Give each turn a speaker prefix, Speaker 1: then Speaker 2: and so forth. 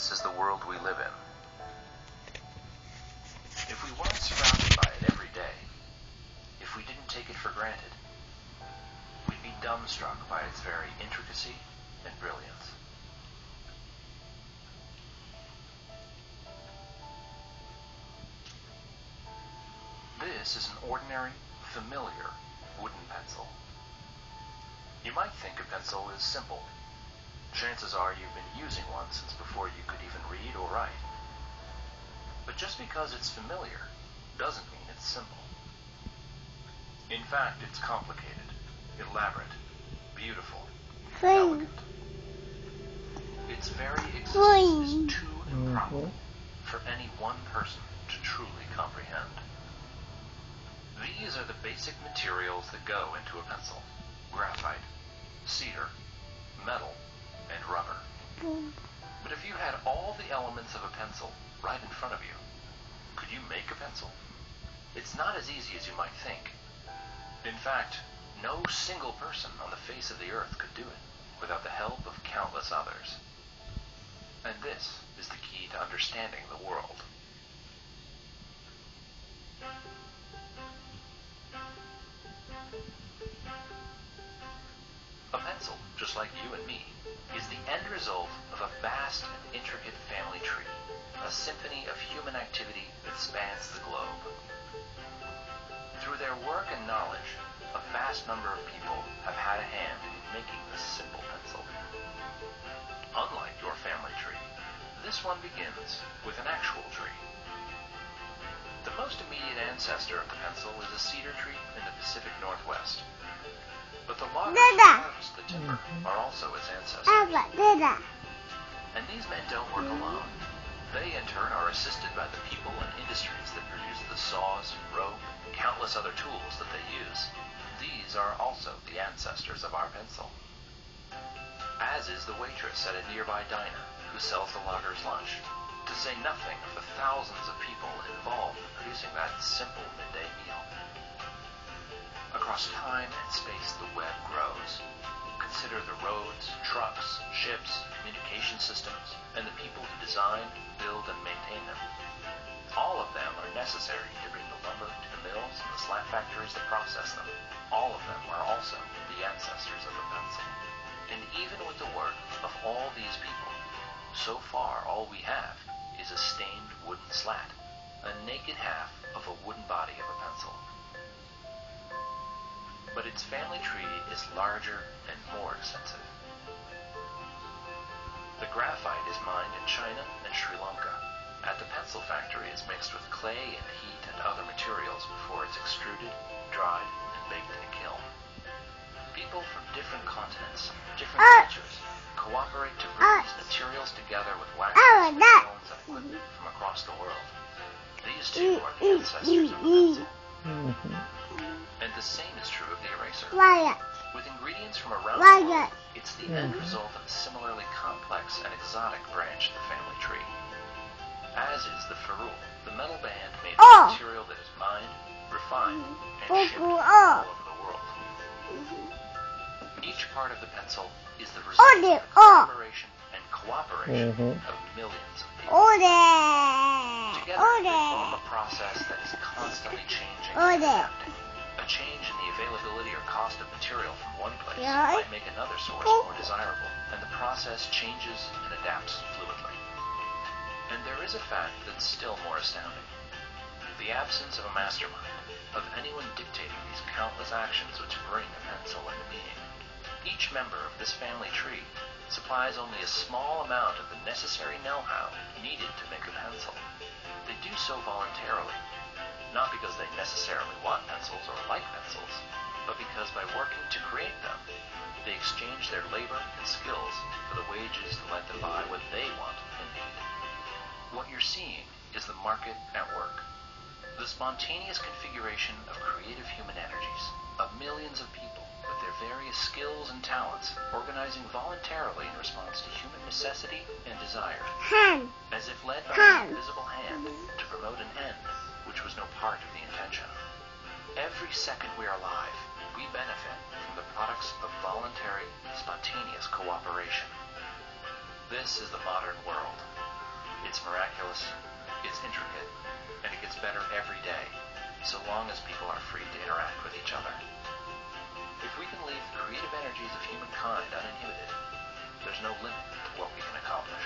Speaker 1: this is the world we live in. If we weren't surrounded by it every day, if we didn't take it for granted, we'd be dumbstruck by its very intricacy and brilliance. This is an ordinary, familiar wooden pencil. You might think a pencil is simple. Chances are you've been using one since before you could even read or write. But just because it's familiar doesn't mean it's simple. In fact, it's complicated, elaborate, beautiful, elegant. Its very existence is too improbable for any one person to truly comprehend. These are the basic materials that go into a pencil: graphite, cedar, metal, and rubber. But if you had all the elements of a pencil right in front of you, could you make a pencil? It's not as easy as you might think. In fact, no single person on the face of the earth could do it without the help of countless others. And this is the key to understanding the world. A pencil, just like you and me, is the end result of a vast and intricate family tree, a symphony of human activity that spans the globe. Through their work and knowledge, a vast number of people have had a hand in making this simple pencil. Unlike your family tree, this one begins with an actual tree. The most immediate ancestor of the pencil is a cedar tree in the Pacific Northwest. But the loggers who harvest the timber are also its ancestors. And these men don't work alone. They, in turn, are assisted by the people and industries that produce the saws, rope, and countless other tools that they use. These are also the ancestors of our pencil. As is the waitress at a nearby diner who sells the loggers' lunch, to say nothing of the thousands of people involved in producing that simple midday meal. Across time and space, the web grows. Consider the roads, trucks, ships, communication systems, and the people who design, build, and maintain them. All of them are necessary to bring the lumber to the mills and the slat factories that process them. All of them are also the ancestors of the pencil. And even with the work of all these people, so far all we have is a stained wooden slat, a naked half of a wooden body of a pencil. But its family tree is larger and more extensive. The graphite is mined in China and Sri Lanka. At the pencil factory, it's mixed with clay and heat and other materials before it's extruded, dried, and baked in a kiln. People from different continents, different cultures, cooperate to bring these materials together with waxes, kilns, and equipment from across the world. These two are the ancestors of the pencil. And the same is true of the eraser. With ingredients from around the world, it's the end result of a similarly complex and exotic branch of the family tree. As is the ferrule, the metal band made of material that is mined, refined, and shipped all over the world. Each part of the pencil is the result of the collaboration and cooperation of millions of people. Together, they form a process that is constantly changing and adapting. A change in the availability or cost of material from one place might make another source more desirable, and the process changes and adapts fluidly. And there is a fact that's still more astounding: the absence of a mastermind, of anyone dictating these countless actions which bring a pencil into being. Each member of this family tree supplies only a small amount of the necessary know-how needed to make a pencil. They do so voluntarily, not because they necessarily want pencils or like pencils, but because by working to create them, they exchange their labor and skills for the wages to let them buy what they want and need. What you're seeing is the market at work. The spontaneous configuration of creative human energies, of millions of people with their various skills and talents, organizing voluntarily in response to human necessity and desire, as if led by an invisible hand to promote an end which was no part of the intention. Every second we are alive, we benefit from the products of voluntary, spontaneous cooperation. This is the modern world. It's miraculous, it's intricate, and it gets better every day, so long as people are free to interact with each other. If we can leave the creative energies of humankind uninhibited, there's no limit to what we can accomplish.